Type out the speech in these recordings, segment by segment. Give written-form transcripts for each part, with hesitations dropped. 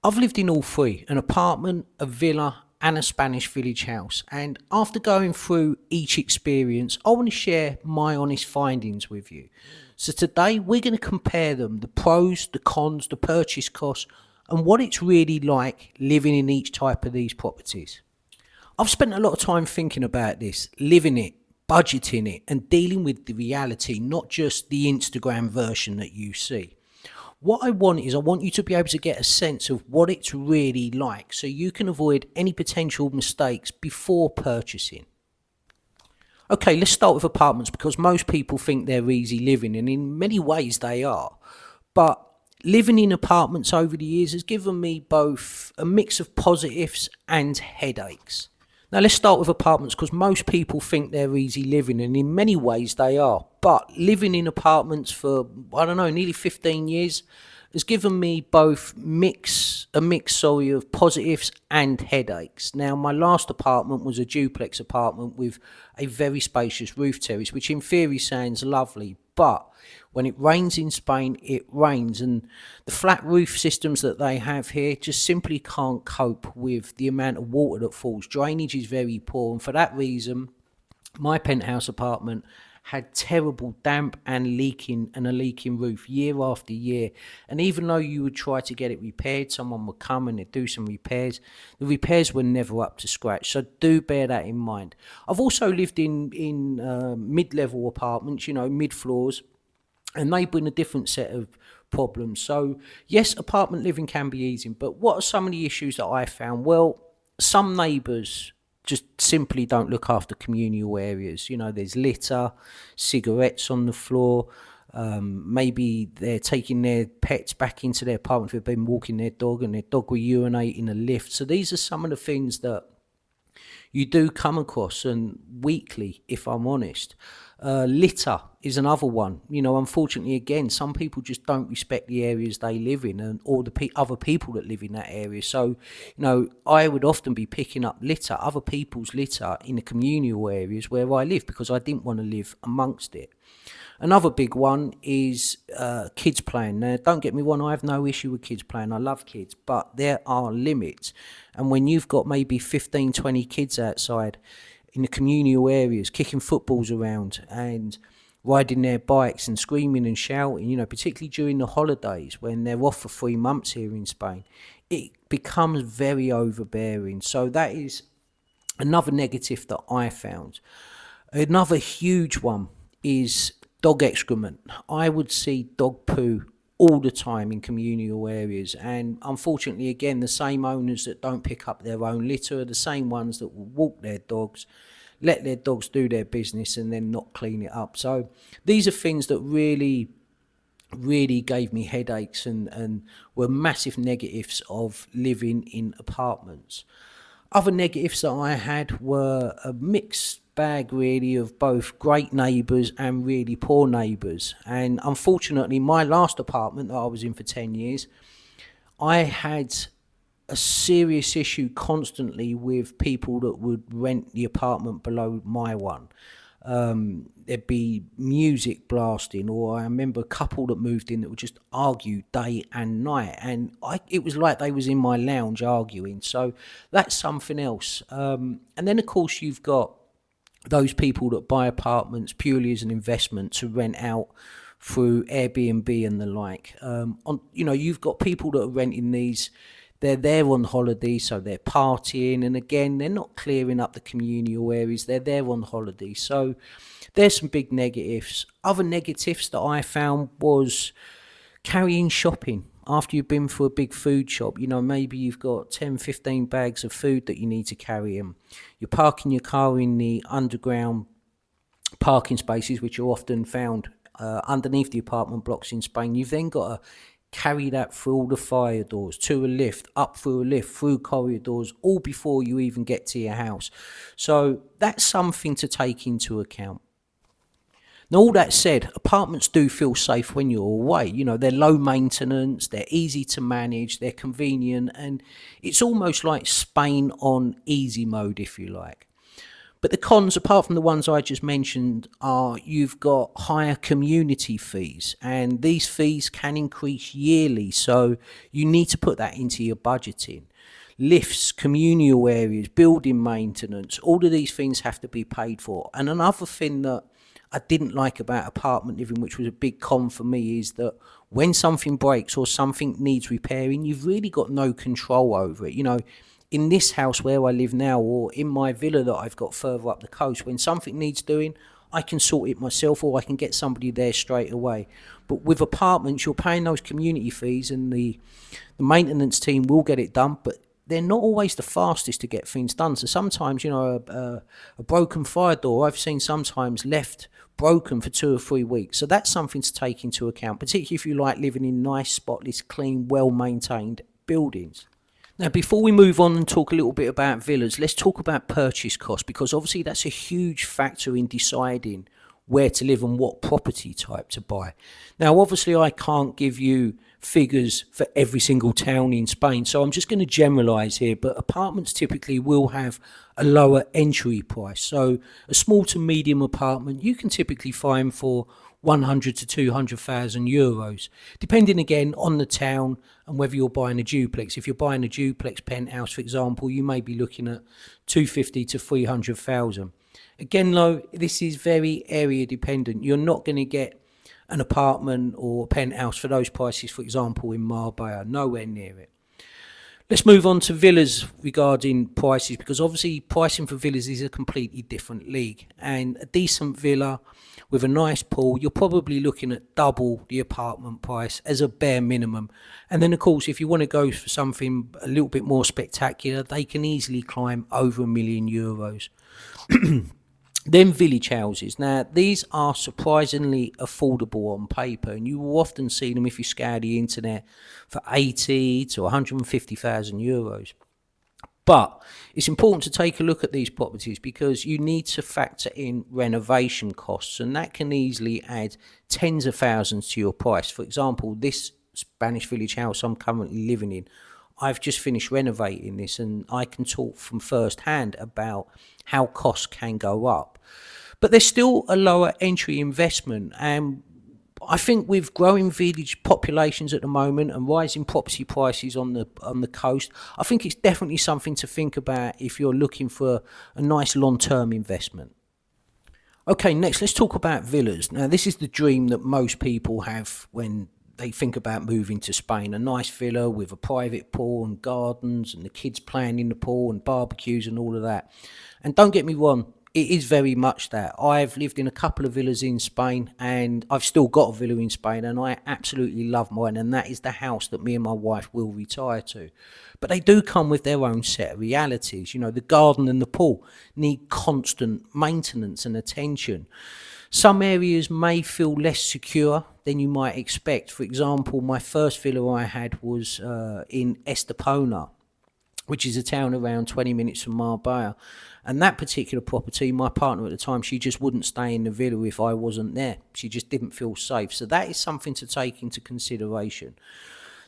I've lived in all three: an apartment, a villa, and a Spanish village house. And after going through each experience, I want to share my honest findings with you. So today we're going to compare them: the pros, the cons, the purchase costs, and what it's really like living in each type of these properties. I've spent a lot of time thinking about this, living it, budgeting it, and dealing with the reality, not just the Instagram version that you see. What I want you to be able to get a sense of what it's really like so you can avoid any potential mistakes before purchasing. Okay, let's start with apartments because most people think they're easy living, and in many ways they are. But living in apartments over the years has given me both a mix of positives and headaches. Now, let's start with apartments because most people think they're easy living, and in many ways they are. But living in apartments for, I don't know, nearly 15 years has given me both a mix, sorry, of positives and headaches. Now, my last apartment was a duplex apartment with a very spacious roof terrace, which in theory sounds lovely, but when it rains in Spain, it rains, and the flat roof systems that they have here just simply can't cope with the amount of water that falls. Drainage is very poor, and for that reason, my penthouse apartment had terrible damp and a leaking roof year after year. And even though you would try to get it repaired, someone would come and they'd do some repairs. The repairs were never up to scratch, so do bear that in mind. I've also lived in mid-level apartments, mid floors, and they bring a different set of problems. So yes, apartment living can be easy, but what are some of the issues that I found? Well, some neighbours just simply don't look after communal areas. There's litter, cigarettes on the floor. Maybe they're taking their pets back into their apartment if they've been walking their dog, and their dog will urinate in a lift. So these are some of the things that you do come across, and weekly, if I'm honest. Litter is another one. Unfortunately, again, some people just don't respect the areas they live in, or the other people that live in that area. So, I would often be picking up litter, other people's litter, in the communal areas where I live because I didn't want to live amongst it. Another big one is kids playing. Now, don't get me wrong, I have no issue with kids playing. I love kids, but there are limits. And when you've got maybe 15, 20 kids outside in the communal areas, kicking footballs around and riding their bikes and screaming and shouting, particularly during the holidays when they're off for 3 months here in Spain, it becomes very overbearing. So that is another negative that I found. Another huge one is dog excrement. I would see dog poo all the time in communal areas, and unfortunately, again, the same owners that don't pick up their own litter are the same ones that will walk their dogs, let their dogs do their business, and then not clean it up. So these are things that really gave me headaches and were massive negatives of living in apartments. Other negatives that I had were a mixed bag, really, of both great neighbours and really poor neighbours. And unfortunately, my last apartment that I was in for 10 years, I had a serious issue constantly with people that would rent the apartment below my one. There'd be music blasting, or I remember a couple that moved in that would just argue day and night, and it was like they was in my lounge arguing. So that's something else. And then of course you've got those people that buy apartments purely as an investment to rent out through Airbnb and the like. You've got people that are renting these. They're there on holiday, so they're partying, and again, they're not clearing up the communal areas. They're there on holiday. So there's some big negatives. Other negatives that I found was carrying shopping. After you've been for a big food shop, maybe you've got 10, 15 bags of food that you need to carry in. You're parking your car in the underground parking spaces, which are often found underneath the apartment blocks in Spain. You've then got to carry that through all the fire doors, to a lift, up through a lift, through corridors, all before you even get to your house. So that's something to take into account. Now, all that said, apartments do feel safe when you're away. They're low maintenance, they're easy to manage, they're convenient, and it's almost like Spain on easy mode, if you like. But the cons, apart from the ones I just mentioned, are you've got higher community fees, and these fees can increase yearly, so you need to put that into your budgeting. Lifts, communal areas, building maintenance, all of these things have to be paid for. And another thing that I didn't like about apartment living, which was a big con for me, is that when something breaks or something needs repairing, you've really got no control over it. In this house where I live now, or in my villa that I've got further up the coast, when something needs doing, I can sort it myself, or I can get somebody there straight away. But with apartments, you're paying those community fees, and the maintenance team will get it done, but they're not always the fastest to get things done. So sometimes, a broken fire door, I've seen sometimes left broken for 2 or 3 weeks. So that's something to take into account, particularly if you like living in nice, spotless, clean, well-maintained buildings. Now, before we move on and talk a little bit about villas, let's talk about purchase costs, because obviously that's a huge factor in deciding where to live and what property type to buy. Now, obviously, I can't give you figures for every single town in Spain, so I'm just going to generalise here, but apartments typically will have a lower entry price. So a small to medium apartment you can typically find for 100 to 200,000 euros, depending again on the town and whether you're buying a duplex. If you're buying a duplex penthouse, for example, you may be looking at 250 to 300,000. Again, though, this is very area dependent. You're not going to get an apartment or penthouse for those prices, for example, in Marbella, nowhere near it. Let's move on to villas regarding prices, because obviously pricing for villas is a completely different league. And a decent villa with a nice pool, you're probably looking at double the apartment price as a bare minimum. And then, of course, if you want to go for something a little bit more spectacular, they can easily climb over €1 million. Then village houses. Now, these are surprisingly affordable on paper, and you will often see them if you scour the internet for 80 to 150,000 euros. But it's important to take a look at these properties, because you need to factor in renovation costs, and that can easily add tens of thousands to your price. For example, this Spanish village house I'm currently living in, I've just finished renovating this, and I can talk from first hand about how costs can go up. But there's still a lower entry investment, and I think with growing village populations at the moment and rising property prices on the coast, I think it's definitely something to think about if you're looking for a nice long-term investment. Okay, next let's talk about villas. Now, this is the dream that most people have when they think about moving to Spain. A nice villa with a private pool and gardens and the kids playing in the pool and barbecues and all of that. And don't get me wrong, it is very much that. I've lived in a couple of villas in Spain, and I've still got a villa in Spain, and I absolutely love mine, and that is the house that me and my wife will retire to. But they do come with their own set of realities. The garden and the pool need constant maintenance and attention. Some areas may feel less secure than you might expect. For example, my first villa I had was in Estepona, which is a town around 20 minutes from Marbella. And that particular property, my partner at the time, she just wouldn't stay in the villa if I wasn't there. She just didn't feel safe. So that is something to take into consideration.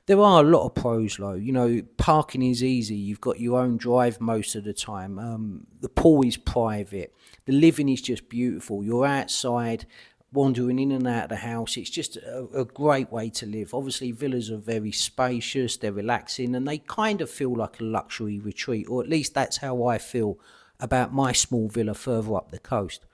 There are a lot of pros, though. Parking is easy. You've got your own drive most of the time. The pool is private. The living is just beautiful. You're outside, wandering in and out of the house. It's just a great way to live. Obviously, villas are very spacious. They're relaxing, and they kind of feel like a luxury retreat, or at least that's how I feel about my small villa further up the coast.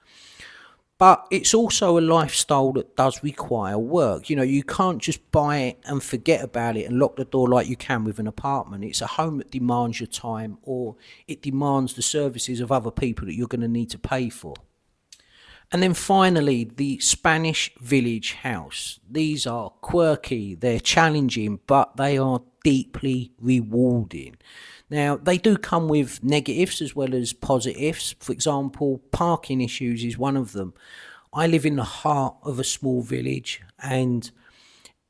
But it's also a lifestyle that does require work. You can't just buy it and forget about it and lock the door like you can with an apartment. It's a home that demands your time, or it demands the services of other people that you're going to need to pay for. And then finally, the Spanish village house. These are quirky, they're challenging, but they are deeply rewarding. Now, they do come with negatives as well as positives. For example, parking issues is one of them. I live in the heart of a small village, and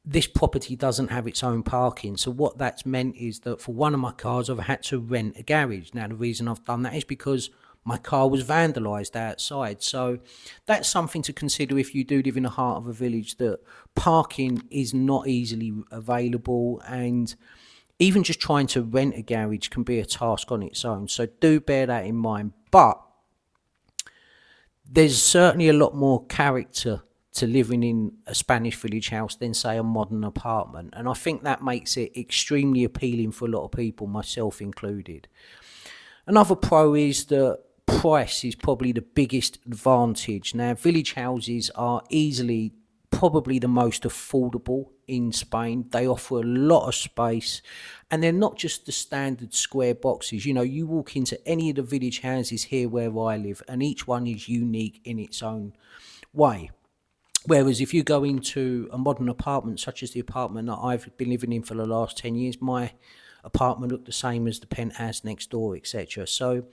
this property doesn't have its own parking. So what that's meant is that for one of my cars, I've had to rent a garage. Now, the reason I've done that is because my car was vandalised outside. So that's something to consider if you do live in the heart of a village, that parking is not easily available, and even just trying to rent a garage can be a task on its own. So do bear that in mind. But there's certainly a lot more character to living in a Spanish village house than, say, a modern apartment. And I think that makes it extremely appealing for a lot of people, myself included. Another pro is that price is probably the biggest advantage. Now, village houses are easily probably the most affordable in Spain. They offer a lot of space, and they're not just the standard square boxes. You know, you walk into any of the village houses here where I live, and each one is unique in its own way. Whereas if you go into a modern apartment, such as the apartment that I've been living in for the last 10 years, my apartment looked the same as the penthouse next door, etc. So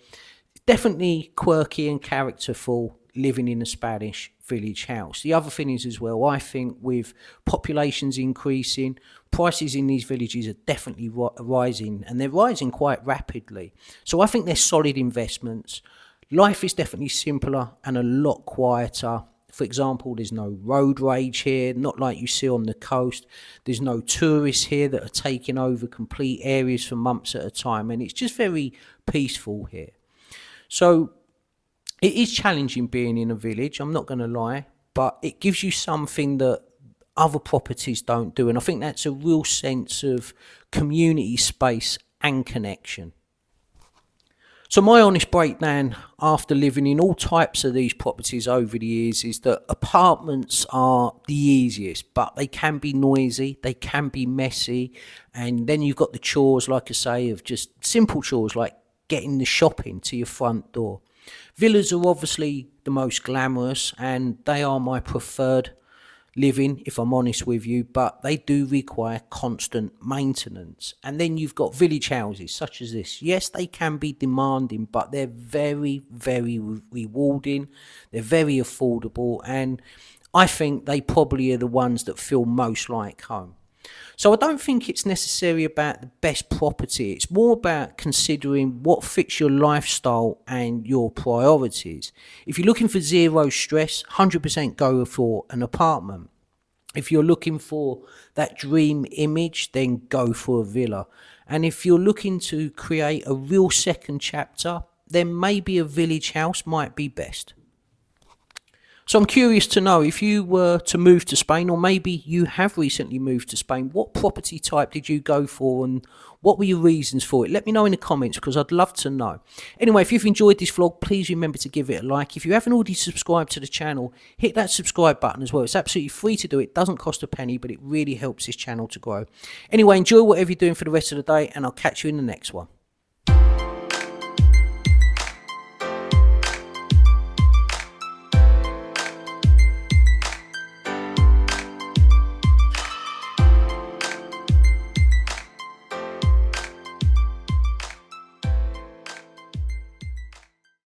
definitely quirky and characterful living in a Spanish village house. The other thing is as well, I think with populations increasing, prices in these villages are definitely rising, and they're rising quite rapidly. So I think they're solid investments. Life is definitely simpler and a lot quieter. For example, there's no road rage here, not like you see on the coast. There's no tourists here that are taking over complete areas for months at a time, and it's just very peaceful here. So it is challenging being in a village, I'm not going to lie, but it gives you something that other properties don't do, and I think that's a real sense of community space and connection. So my honest breakdown after living in all types of these properties over the years is that apartments are the easiest, but they can be noisy, they can be messy, and then you've got the chores, like I say, of just simple chores like getting the shopping to your front door. Villas are obviously the most glamorous, and they are my preferred living, if I'm honest with you, but they do require constant maintenance. And then you've got village houses such as this. Yes, they can be demanding, but they're very, very rewarding. They're very affordable, and I think they probably are the ones that feel most like home. So I don't think it's necessarily about the best property. It's more about considering what fits your lifestyle and your priorities. If you're looking for zero stress, 100% go for an apartment. If you're looking for that dream image, then go for a villa. And if you're looking to create a real second chapter, then maybe a village house might be best. So I'm curious to know, if you were to move to Spain, or maybe you have recently moved to Spain, what property type did you go for and what were your reasons for it? Let me know in the comments, because I'd love to know. Anyway, if you've enjoyed this vlog, please remember to give it a like. If you haven't already subscribed to the channel, hit that subscribe button as well. It's absolutely free to do. It doesn't cost a penny, but it really helps this channel to grow. Anyway, enjoy whatever you're doing for the rest of the day, and I'll catch you in the next one.